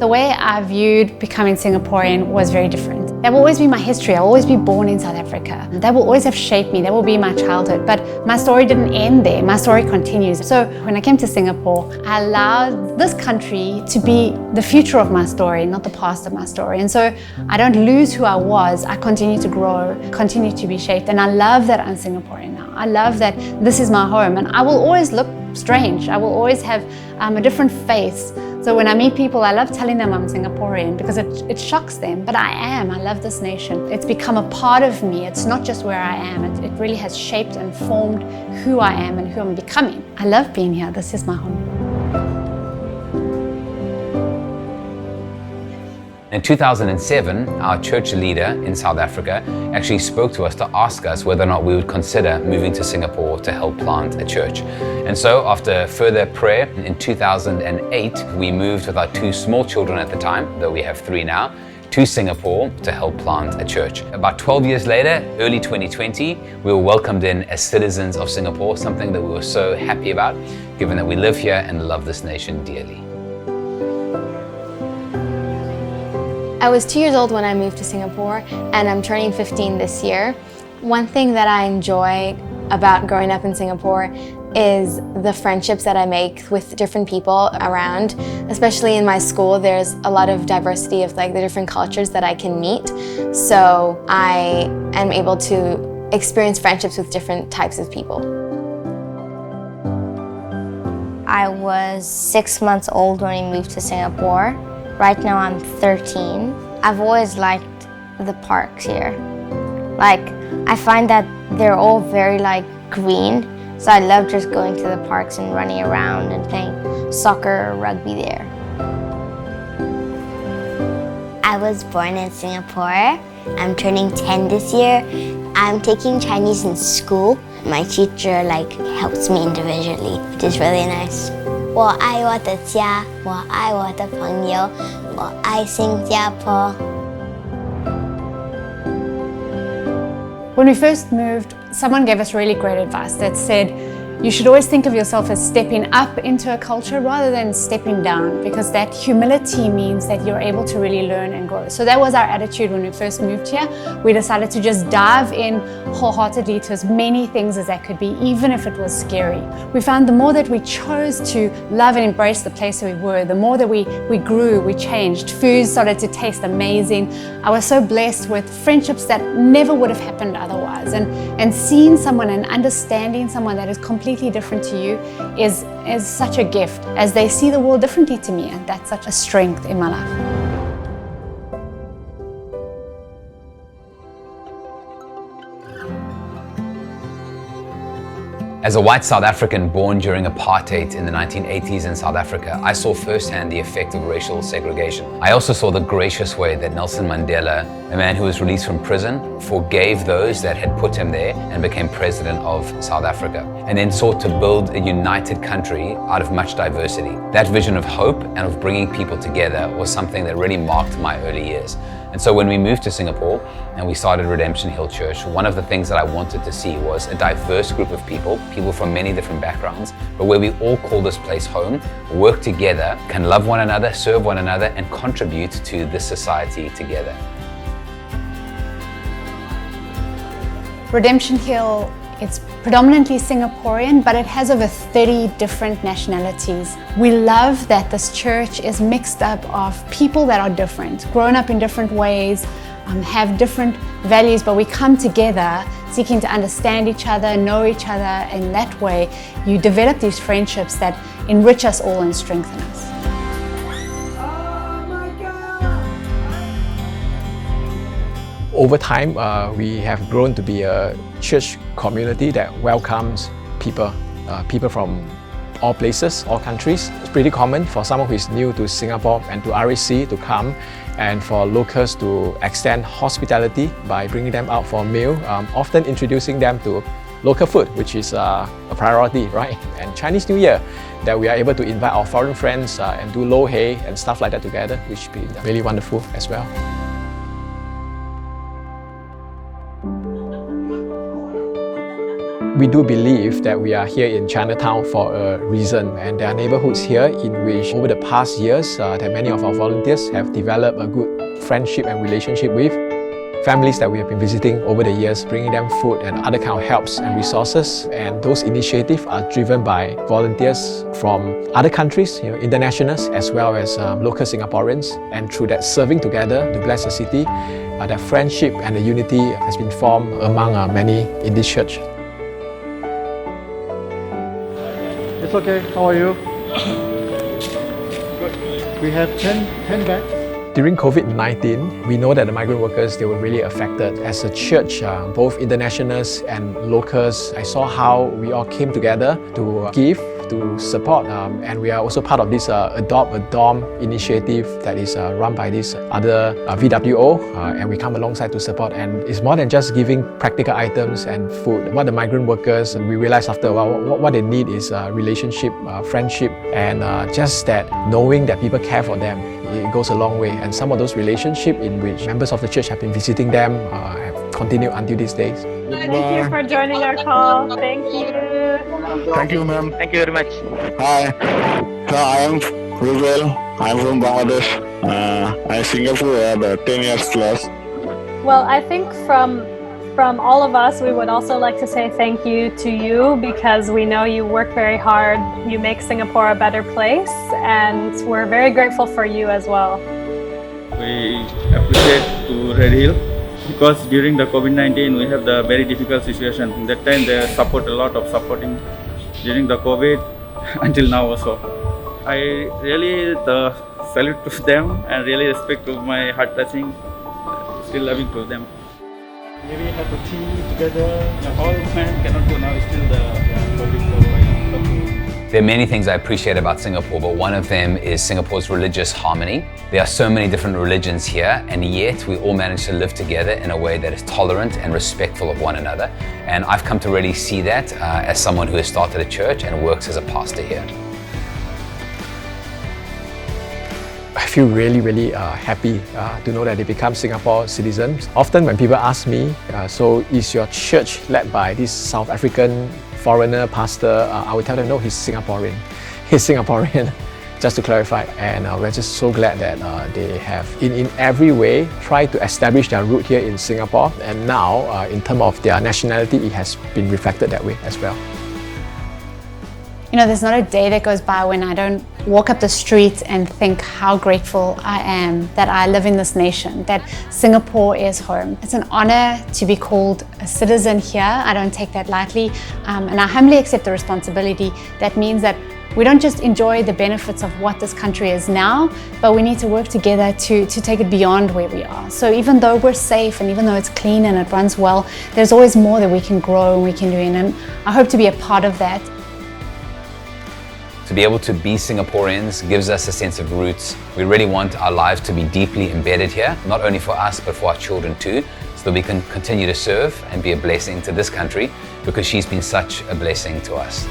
The way I viewed becoming Singaporean was very different. That will always be my history. I'll always be born in South Africa. That will always have shaped me. That will be my childhood. But my story didn't end there. My story continues. So when I came to Singapore, I allowed this country to be the future of my story, not the past of my story. And so I don't lose who I was. I continue to grow, continue to be shaped. And I love that I'm Singaporean now. I love that this is my home. And I will always look strange. I will always have a different face. So when I meet people, I love telling them I'm Singaporean because it shocks them, but I am. I love this nation. It's become a part of me. It's not just where I am. It really has shaped and formed who I am and who I'm becoming. I love being here. This is my home. In 2007, our church leader in South Africa actually spoke to us to ask us whether or not we would consider moving to Singapore to help plant a church. And so after further prayer, in 2008, we moved with our 2 small children at the time, though we have 3 now, to Singapore to help plant a church. About 12 years later, early 2020, we were welcomed in as citizens of Singapore, something that we were so happy about, given that we live here and love this nation dearly. I was 2 years old when I moved to Singapore, and I'm turning 15 this year. One thing that I enjoy about growing up in Singapore is the friendships that I make with different people around. Especially in my school, there's a lot of diversity of the different cultures that I can meet. So I am able to experience friendships with different types of people. I was 6 months old when I moved to Singapore. Right now I'm 13. I've always liked the parks here. I find that they're all very green, so I love just going to the parks and running around and playing soccer or rugby there. I was born in Singapore. I'm turning 10 this year. I'm taking Chinese in school. My teacher helps me individually, which is really nice. 我爱我的家，我爱我的朋友，我爱新加坡。 When we first moved, someone gave us really great advice that said, you should always think of yourself as stepping up into a culture rather than stepping down, because that humility means that you're able to really learn and grow. So that was our attitude when we first moved here. We decided to just dive in wholeheartedly to as many things as that could be, even if it was scary. We found the more that we chose to love and embrace the place we were, the more that we grew, we changed. Food started to taste amazing. I was so blessed with friendships that never would have happened otherwise. And seeing someone and understanding someone that is completely different to you is such a gift, as they see the world differently to me, and that's such a strength in my life. As a white South African born during apartheid in the 1980s in South Africa, I saw firsthand the effect of racial segregation. I also saw the gracious way that Nelson Mandela, a man who was released from prison, forgave those that had put him there and became president of South Africa, and then sought to build a united country out of much diversity. That vision of hope and of bringing people together was something that really marked my early years. And so when we moved to Singapore and we started Redemption Hill Church, one of the things that I wanted to see was a diverse group of people from many different backgrounds, but where we all call this place home, work together, can love one another, serve one another, and contribute to this society together. Redemption Hill, it's predominantly Singaporean, but it has over 30 different nationalities. We love that this church is mixed up of people that are different, grown up in different ways, have different values, but we come together seeking to understand each other, know each other, and that way you develop these friendships that enrich us all and strengthen us. Over time, we have grown to be a church community that welcomes people from all places, all countries. It's pretty common for someone who is new to Singapore and to RAC to come, and for locals to extend hospitality by bringing them out for a meal, often introducing them to local food, which is a priority, right? And Chinese New Year, that we are able to invite our foreign friends and do lo hei and stuff like that together, which has been really wonderful as well. We do believe that we are here in Chinatown for a reason, and there are neighborhoods here in which over the past years that many of our volunteers have developed a good friendship and relationship with. Families that we have been visiting over the years, bringing them food and other kind of helps and resources, and those initiatives are driven by volunteers from other countries, internationals, as well as local Singaporeans. And through that serving together to bless the city, that friendship and the unity has been formed among many in this church. It's okay. How are you? Good. We have 10 bags. During COVID-19, we know that the migrant workers, they were really affected. As a church, both internationals and locals, I saw how we all came together to give, to support, and we are also part of this Adopt a Dorm initiative that is run by this other VWO, and we come alongside to support. And it's more than just giving practical items and food. What the migrant workers, we realized after a while, what they need is relationship, friendship, and just that knowing that people care for them. It goes a long way, and some of those relationships in which members of the church have been visiting them have continued until these days. Thank you for joining our call. Thank you. Thank you, ma'am. Thank you very much. Hi, so I am Ruzel. I'm from Bangladesh. I'm Singapore at 10 years plus. Well, I think from all of us, we would also like to say thank you to you, because we know you work very hard. You make Singapore a better place, and we're very grateful for you as well. We appreciate to Red Hill, because during the COVID-19 we have the very difficult situation. That time they support a lot of supporting during the COVID until now also. I really salute to them and really respect to my heart touching, still loving to them. Maybe have a tea together. All men cannot go now, still the COVID, so I don't know. There are many things I appreciate about Singapore, but one of them is Singapore's religious harmony. There are so many different religions here, and yet we all manage to live together in a way that is tolerant and respectful of one another. And I've come to really see that as someone who has started a church and works as a pastor here. I feel really happy to know that they become Singapore citizens. Often when people ask me, so is your church led by this South African foreigner pastor? I will tell them, no, he's Singaporean. He's Singaporean, just to clarify. And we're just so glad that they have, in every way, tried to establish their root here in Singapore. And now, in terms of their nationality, it has been reflected that way as well. You know, there's not a day that goes by when I don't walk up the street and think how grateful I am that I live in this nation, that Singapore is home. It's an honor to be called a citizen here. I don't take that lightly, and I humbly accept the responsibility. That means that we don't just enjoy the benefits of what this country is now, but we need to work together to take it beyond where we are. So even though we're safe and even though it's clean and it runs well, there's always more that we can grow and we can do, and I hope to be a part of that. To be able to be Singaporeans gives us a sense of roots. We really want our lives to be deeply embedded here, not only for us, but for our children too, so that we can continue to serve and be a blessing to this country, because she's been such a blessing to us.